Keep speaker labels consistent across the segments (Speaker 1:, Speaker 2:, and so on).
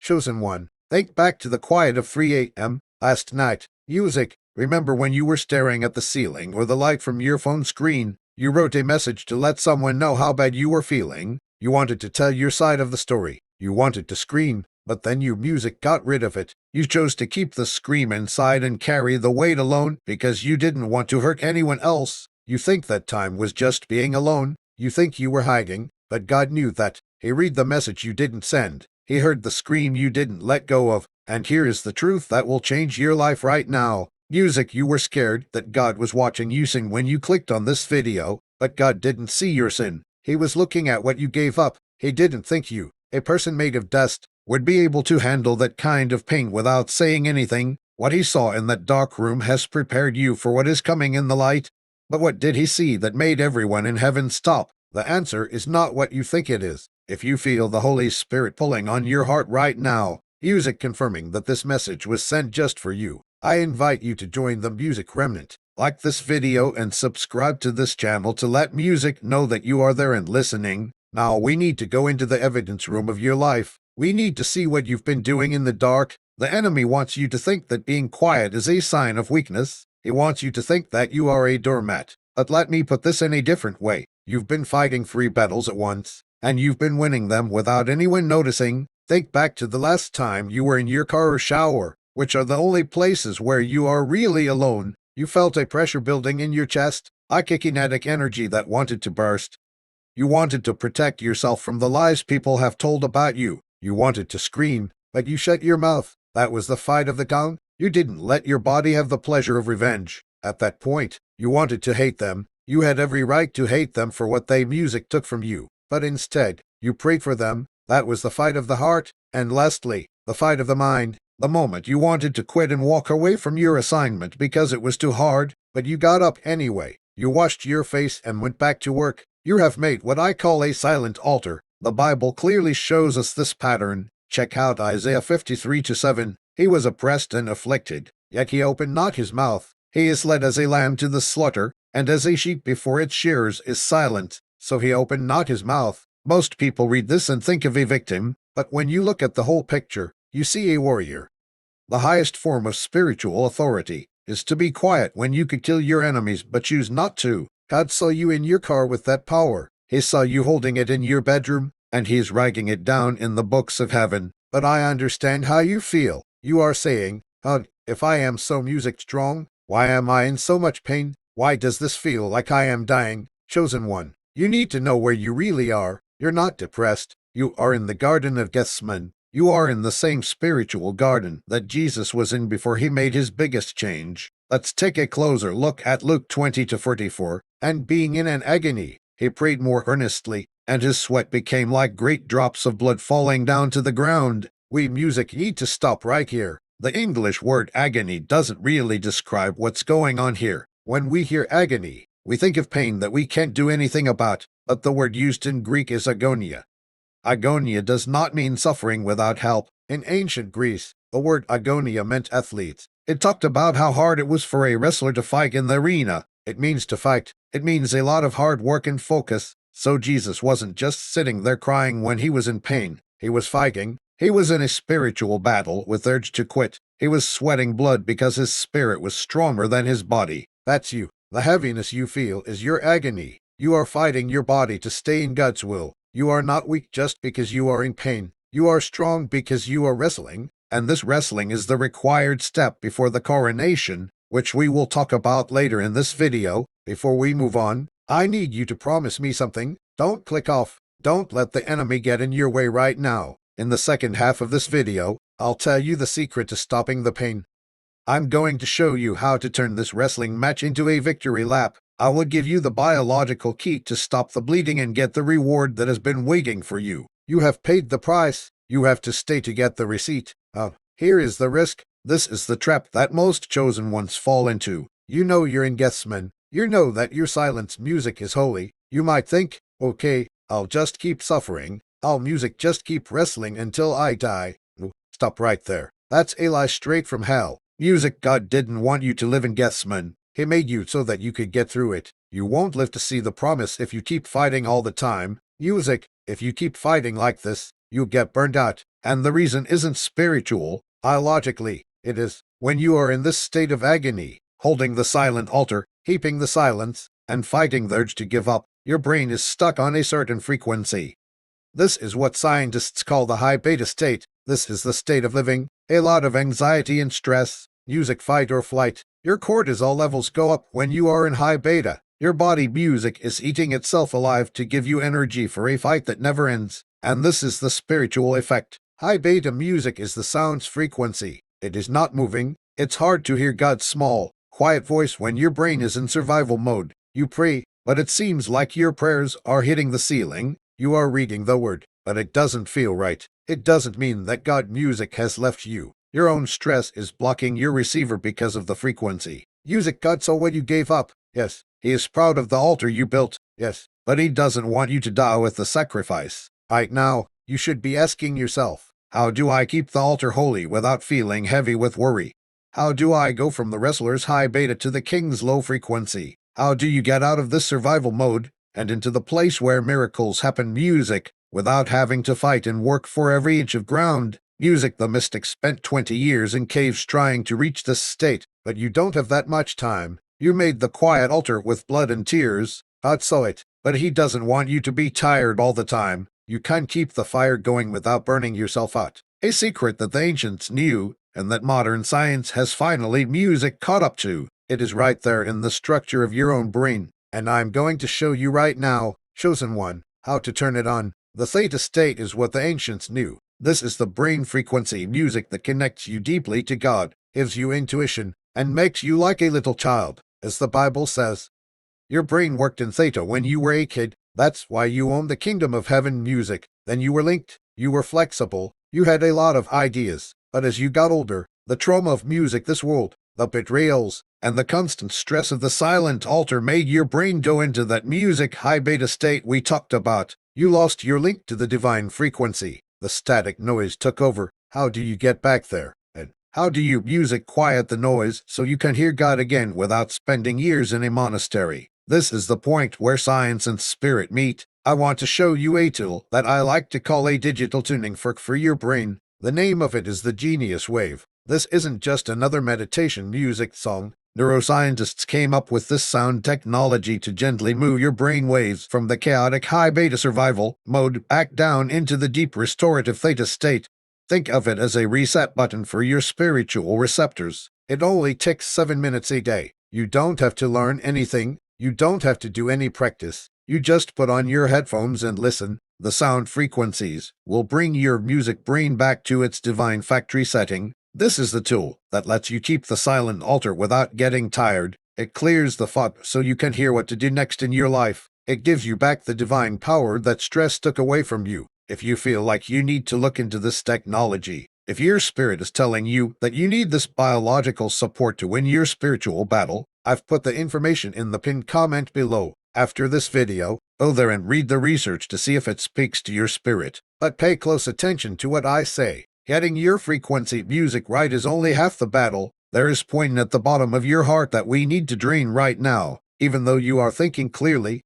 Speaker 1: Chosen one, think back to the quiet of 3 a.m. last night. Music, remember when you were staring at the ceiling or the light from your phone screen? You wrote a message to let someone know how bad you were feeling. You wanted to tell your side of the story. You wanted to scream, but then your music got rid of it. You chose to keep the scream inside and carry the weight alone because you didn't want to hurt anyone else. You think that time was just being alone. You think you were hiding, but God knew that. He read the message you didn't send. He heard the scream you didn't let go of. And here is the truth that will change your life right now. Music, you were scared that God was watching you sing when you clicked on this video, but God didn't see your sin. He was looking at what you gave up. He didn't think you, a person made of dust, would be able to handle that kind of pain without saying anything. What he saw in that dark room has prepared you for what is coming in the light. But what did he see that made everyone in heaven stop? The answer is not what you think it is. If you feel the Holy Spirit pulling on your heart right now, music confirming that this message was sent just for you, I invite you to join the Music Remnant. Like this video and subscribe to this channel to let music know that you are there and listening. Now we need to go into the evidence room of your life. We need to see what you've been doing in the dark. The enemy wants you to think that being quiet is a sign of weakness. He wants you to think that you are a doormat. But let me put this in a different way. You've been fighting 3 battles at once, and you've been winning them without anyone noticing. Think back to the last time you were in your car or shower, which are the only places where you are really alone. You felt a pressure building in your chest, a kinetic energy that wanted to burst. You wanted to protect yourself from the lies people have told about you. You wanted to scream, but you shut your mouth. That was the fight of the tongue. You didn't let your body have the pleasure of revenge. At that point, you wanted to hate them. You had every right to hate them for what they music took from you. But instead, you prayed for them. That was the fight of the heart. And lastly, the fight of the mind. The moment you wanted to quit and walk away from your assignment because it was too hard, but you got up anyway. You washed your face and went back to work. You have made what I call a silent altar. The Bible clearly shows us this pattern. Check out Isaiah 53:7. He was oppressed and afflicted, yet he opened not his mouth. He is led as a lamb to the slaughter, and as a sheep before its shearers is silent, so he opened not his mouth. Most people read this and think of a victim, but when you look at the whole picture, you see a warrior. The highest form of spiritual authority is to be quiet when you could kill your enemies but choose not to. God saw you in your car with that power. He saw you holding it in your bedroom, and he is writing it down in the books of heaven. But I understand how you feel. You are saying, if I am so music strong, why am I in so much pain? Why does this feel like I am dying? Chosen one, you need to know where you really are. You're not depressed. You are in the Garden of Gethsemane. You are in the same spiritual garden that Jesus was in before he made his biggest change. Let's take a closer look at Luke 20:44. And being in an agony, he prayed more earnestly, and his sweat became like great drops of blood falling down to the ground. We music need to stop right here. The English word agony doesn't really describe what's going on here. When we hear agony, we think of pain that we can't do anything about, but the word used in Greek is agonia. Agonia does not mean suffering without help. In ancient Greece, the word agonia meant athletes. It talked about how hard it was for a wrestler to fight in the arena. It means to fight. It means a lot of hard work and focus. So Jesus wasn't just sitting there crying when he was in pain. He was fighting. He was in a spiritual battle with urge to quit. He was sweating blood because his spirit was stronger than his body. That's you. The heaviness you feel is your agony. You are fighting your body to stay in God's will. You are not weak just because you are in pain. You are strong because you are wrestling, and this wrestling is the required step before the coronation, which we will talk about later in this video. Before we move on, I need you to promise me something. Don't click off. Don't let the enemy get in your way right now. In the second half of this video, I'll tell you the secret to stopping the pain. I'm going to show you how to turn this wrestling match into a victory lap. I will give you the biological key to stop the bleeding and get the reward that has been waiting for you. You have paid the price. You have to stay to get the receipt. Here is the risk. This is the trap that most chosen ones fall into. You know you're in Gethsemane. You know that your silence music is holy. You might think, okay, I'll just keep suffering. I'll music just keep wrestling until I die. Stop right there. That's a lie straight from hell. Music, God didn't want you to live in Gethsemane. He made you so that you could get through it. You won't live to see the promise if you keep fighting all the time. Music, if you keep fighting like this, you'll get burned out. And the reason isn't spiritual, biologically. It is when you are in this state of agony, holding the silent altar, heaping the silence, and fighting the urge to give up, your brain is stuck on a certain frequency. This is what scientists call the high beta state. This is the state of living a lot of anxiety and stress, music fight or flight. Your cortisol levels go up when you are in high beta. Your body music is eating itself alive to give you energy for a fight that never ends. And this is the spiritual effect. High beta music is the sound's frequency. It is not moving. It's hard to hear God's small, quiet voice when your brain is in survival mode. You pray, but it seems like your prayers are hitting the ceiling. You are reading the word, but it doesn't feel right. It doesn't mean that God music has left you. Your own stress is blocking your receiver because of the frequency. Music God saw what you gave up. Yes, he is proud of the altar you built. Yes, but he doesn't want you to die with the sacrifice. Right now, you should be asking yourself, how do I keep the altar holy without feeling heavy with worry? How do I go from the wrestler's high beta to the king's low frequency? How do you get out of this survival mode and into the place where miracles happen? Music, without having to fight and work for every inch of ground. Music. The mystics spent 20 years in caves trying to reach this state, but you don't have that much time. You made the quiet altar with blood and tears. God saw it, but he doesn't want you to be tired all the time. You can't keep the fire going without burning yourself out. A secret that the ancients knew, and that modern science has finally music caught up to. It is right there in the structure of your own brain, and I'm going to show you right now, chosen one, how to turn it on. The theta state is what the ancients knew. This is the brain frequency music that connects you deeply to God, gives you intuition, and makes you like a little child. As the Bible says, your brain worked in theta when you were a kid. That's why you own the kingdom of heaven music. Then you were linked, you were flexible, you had a lot of ideas. But as you got older, the trauma of music, this world, the betrayals, and the constant stress of the silent altar made your brain go into that music high beta state we talked about. You lost your link to the divine frequency. The static noise took over. How do you get back there? And how do you music quiet the noise so you can hear God again without spending years in a monastery? This is the point where science and spirit meet. I want to show you a tool that I like to call a digital tuning fork for your brain. The name of it is the Genius Wave. This isn't just another meditation music song. Neuroscientists came up with this sound technology to gently move your brain waves from the chaotic high beta survival mode back down into the deep restorative theta state. Think of it as a reset button for your spiritual receptors. It only takes 7 minutes a day. You don't have to learn anything. You don't have to do any practice. You just put on your headphones and listen. The sound frequencies will bring your music brain back to its divine factory setting. This is the tool that lets you keep the silent altar without getting tired. It clears the fog so you can hear what to do next in your life. It gives you back the divine power that stress took away from you. If you feel like you need to look into this technology, if your spirit is telling you that you need this biological support to win your spiritual battle, I've put the information in the pinned comment below. After this video, go there and read the research to see if it speaks to your spirit. But pay close attention to what I say. Getting your frequency music right is only half the battle. There is poison at the bottom of your heart that we need to drain right now, even though you are thinking clearly.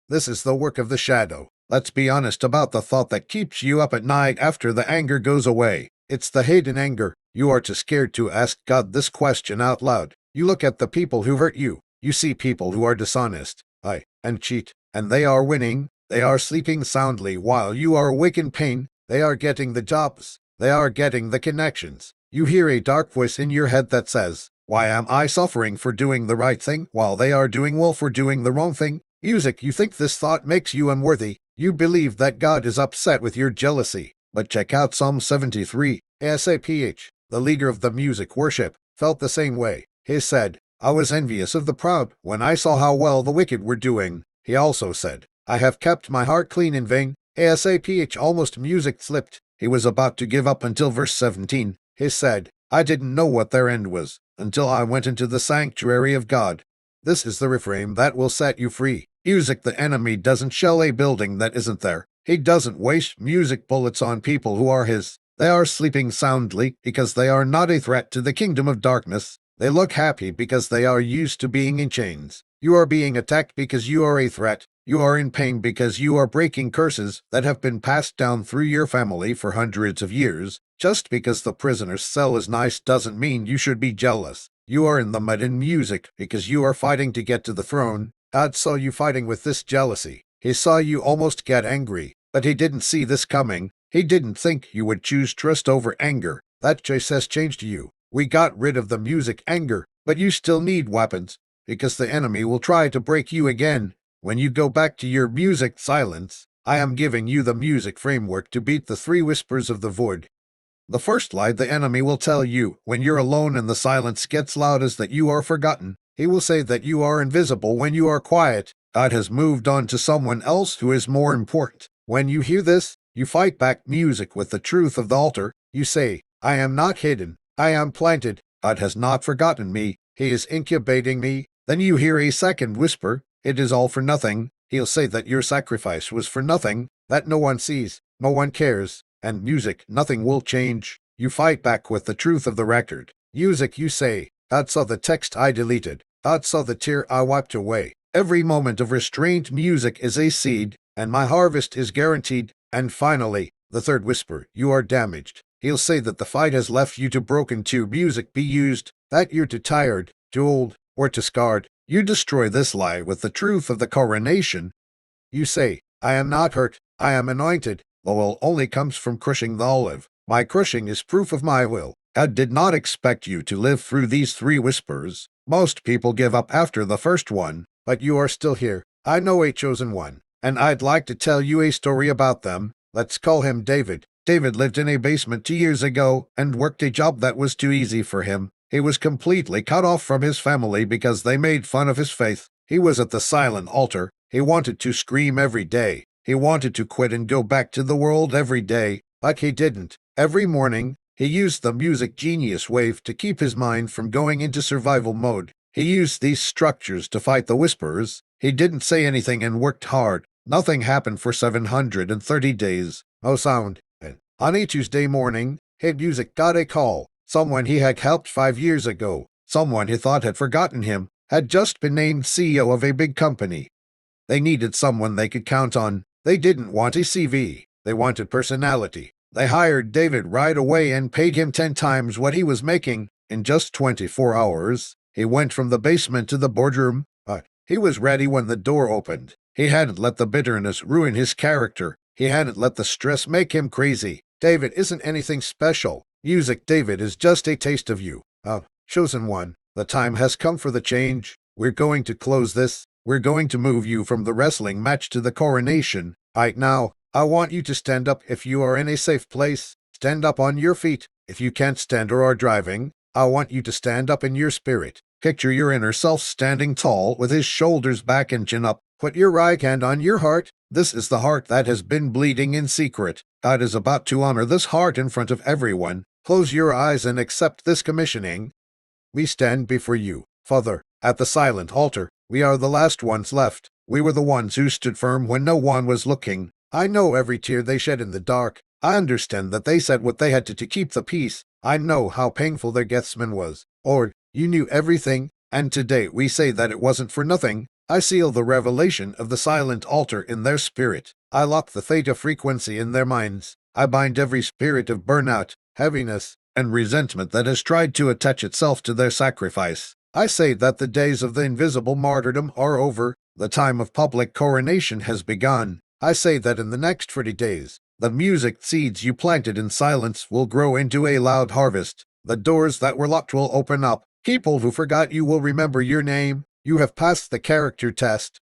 Speaker 1: This is the work of the shadow. Let's be honest about the thought that keeps you up at night after the anger goes away. It's the hidden anger. You are too scared to ask God this question out loud. You look at the people who hurt you. You see people who are dishonest, lie, and cheat, and they are winning. They are sleeping soundly while you are awake in pain. They are getting the jobs. They are getting the connections. You hear a dark voice in your head that says, why am I suffering for doing the right thing while they are doing well for doing the wrong thing? Music. You think this thought makes you unworthy. You believe that God is upset with your jealousy. But check out Psalm 73. Asaph, the leader of the music worship, felt the same way. He said, I was envious of the proud when I saw how well the wicked were doing. He also said, I have kept my heart clean in vain. Asaph almost music slipped. He was about to give up until verse 17. He said, I didn't know what their end was until I went into the sanctuary of God. This is the refrain that will set you free. Music. The enemy doesn't shell a building that isn't there. He doesn't waste music bullets on people who are his. They are sleeping soundly because they are not a threat to the kingdom of darkness. They look happy because they are used to being in chains. You are being attacked because you are a threat. You are in pain because you are breaking curses that have been passed down through your family for hundreds of years. Just because the prisoner's cell is nice doesn't mean you should be jealous. You are in the mud in music because you are fighting to get to the throne. God saw you fighting with this jealousy. He saw you almost get angry, but he didn't see this coming. He didn't think you would choose trust over anger. That choice has changed you. We got rid of the music anger, but you still need weapons, because the enemy will try to break you again. When you go back to your music silence, I am giving you the music framework to beat the 3 whispers of the void. The first lie the enemy will tell you when you're alone and the silence gets loud is that you are forgotten. He will say that you are invisible when you are quiet. God has moved on to someone else who is more important. When you hear this, you fight back music with the truth of the altar. You say, I am not hidden. I am planted. God has not forgotten me. He is incubating me. Then you hear a second whisper. It is all for nothing. He'll say that your sacrifice was for nothing, that no one sees, no one cares, and music, nothing will change. You fight back with the truth of the record. Music, you say, God saw the text I deleted. God saw the tear I wiped away. Every moment of restrained music is a seed, and my harvest is guaranteed. And finally, the third whisper, you are damaged. He'll say that the fight has left you too broken to music be used, that you're too tired, too old, or too scarred. You destroy this lie with the truth of the coronation. You say, I am not hurt, I am anointed. The oil only comes from crushing the olive. My crushing is proof of my will. God did not expect you to live through these 3 whispers. Most people give up after the first one, but you are still here. I know a chosen one, and I'd like to tell you a story about them. Let's call him David. David lived in a basement 2 years ago and worked a job that was too easy for him. He was completely cut off from his family because they made fun of his faith. He was at the silent altar. He wanted to scream every day. He wanted to quit and go back to the world every day, but he didn't. Every morning, he used the music genius wave to keep his mind from going into survival mode. He used these structures to fight the whisperers. He didn't say anything and worked hard. Nothing happened for 730 days. No sound. And on a Tuesday morning, his music got a call. Someone he had helped 5 years ago. Someone he thought had forgotten him. Had just been named CEO of a big company. They needed someone they could count on. They didn't want a CV. They wanted personality. They hired David right away and paid him 10 times what he was making. In just 24 hours, he went from the basement to the boardroom. He was ready when the door opened. He hadn't let the bitterness ruin his character. He hadn't let the stress make him crazy. David isn't anything special. Music, David, is just a taste of you. Chosen one, the time has come for the change. We're going to close this. We're going to move you from the wrestling match to the coronation. Right now, I want you to stand up if you are in a safe place. Stand up on your feet. If you can't stand or are driving, I want you to stand up in your spirit. Picture your inner self standing tall with his shoulders back and chin up. Put your right hand on your heart. This is the heart that has been bleeding in secret. God is about to honor this heart in front of everyone. Close your eyes and accept this commissioning. We stand before you, Father, at the silent altar. We are the last ones left. We were the ones who stood firm when no one was looking. I know every tear they shed in the dark. I understand that they said what they had to keep the peace. I know how painful their Gethsemane was. Lord, you knew everything, and today we say that it wasn't for nothing. I seal the revelation of the silent altar in their spirit. I lock the theta frequency in their minds. I bind every spirit of burnout, heaviness, and resentment that has tried to attach itself to their sacrifice. I say that the days of the invisible martyrdom are over. The time of public coronation has begun. I say that in the next 40 days, the music seeds you planted in silence will grow into a loud harvest. The doors that were locked will open up. People who forgot you will remember your name. You have passed the character test.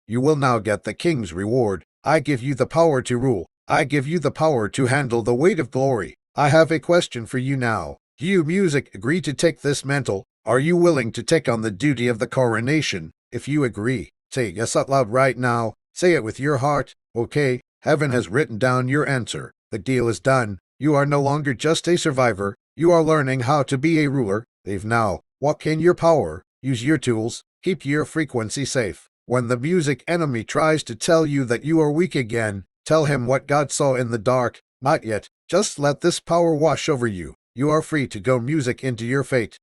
Speaker 1: You will now get the king's reward. I give you the power to rule. I give you the power to handle the weight of glory. I have a question for you now. Do you, music, agree to take this mantle? Are you willing to take on the duty of the coronation? If you agree, say yes out loud right now. Say it with your heart. Okay, heaven has written down your answer. The deal is done. You are no longer just a survivor. You are learning how to be a ruler. Leave now. Walk in your power. Use your tools. Keep your frequency safe. When the music enemy tries to tell you that you are weak again, tell him what God saw in the dark. Not yet. Just let this power wash over you. You are free to go music into your fate.